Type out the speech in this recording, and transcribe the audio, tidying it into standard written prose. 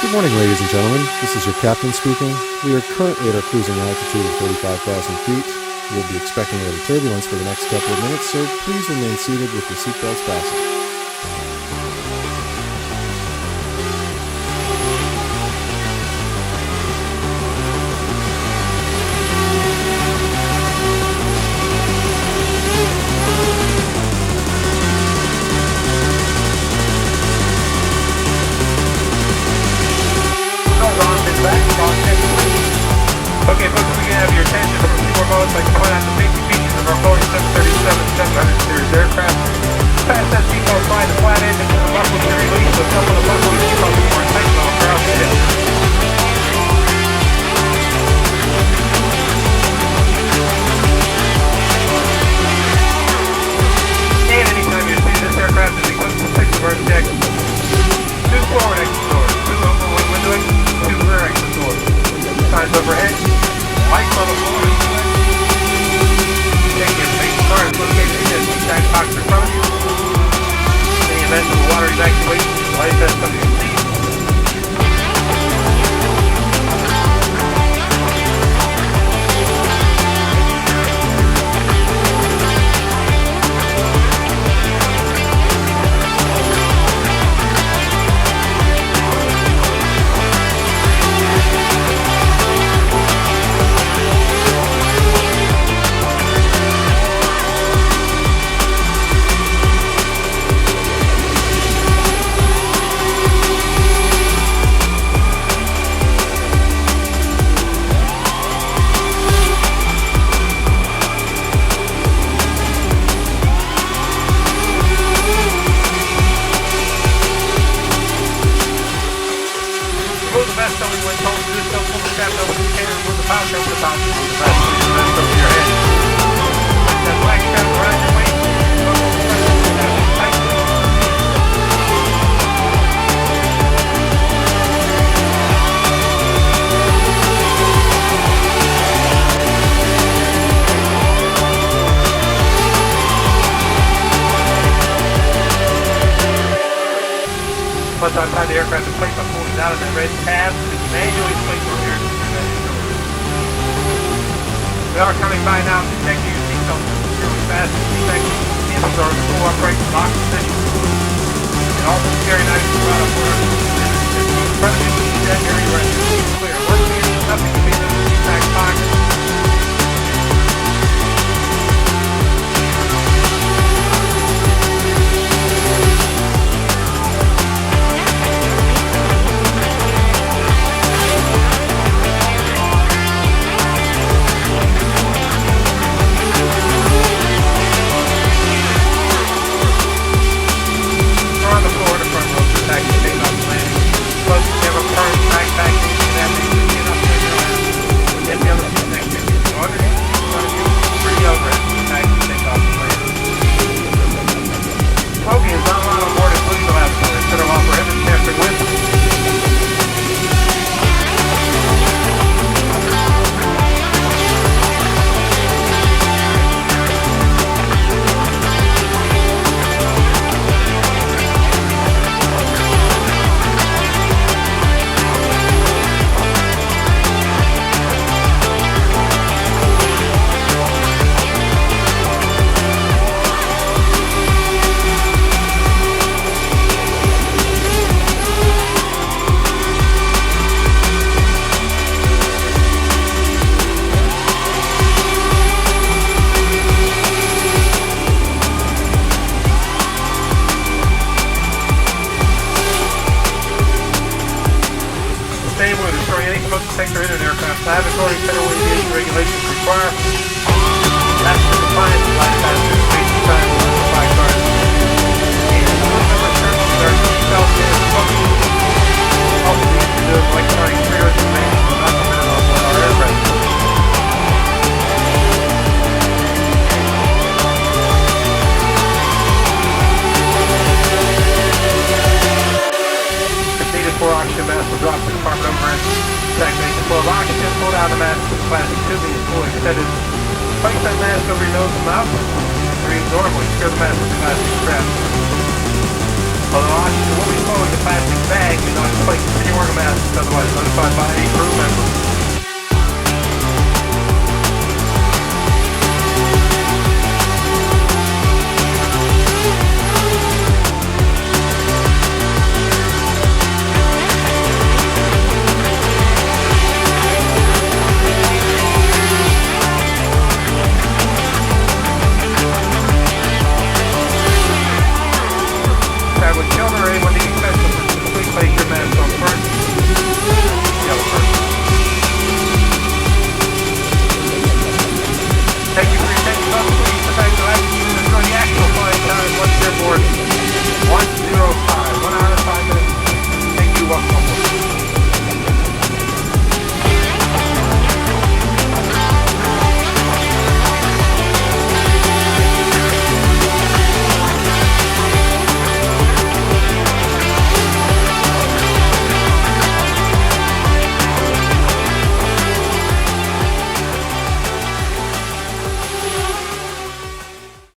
Good morning, ladies and gentlemen. This is your captain speaking. We are currently at our cruising altitude of 45,000 feet. We'll be expecting a little turbulence for the next couple of minutes, so please remain seated with your seatbelts fastened. Okay, folks, we can have your attention for a few more moments. I'd like to point out the safety features of our Boeing 737-700 series aircraft. Past that seatbelt sign, the flat engine and the buckle can release, so some of the buckle is seatbelt before it tightens on the ground ship. And anytime you're seeing this aircraft is equipped with 6 reverse decks, 2 forward exit doors, 2 open window exits, 2 rear exit doors. Signs overhead, lights on the floor. Take your face car is located in the seat box in front of you. In the event of a water evacuation, the life vest under your seat. Once outside the aircraft is placed by pulling it out of the red tab, it's manually placed on here. We are coming by now to check your seatbelt securely fastened. Seatbelts are in full upright lock position. And all the carry knives are right up where in front of you, that area where the seat is clear. Once again, nothing can be in the seat back pocket. Sector in an aircraft lavatory, federal aviation regulations require passenger compliance with life passengers, safety time, flight cars, and remember certain are seatbelt and smoking. Also, the use of electronic triggers and maintenance will not be permitted on our aircraft. Completed 4 oxygen masks will drop to the compartment overhead. Activate the flow of oxygen, pull down the mask with the plastic tubing is fully extended. Place that mask over your nose and mouth. Breathe normally. Secure the mask with the plastic strap. Although oxygen will be flowing in the plastic bag, do not place any organ mask unless otherwise notified by a crew member. Chadwick Kilmer, A1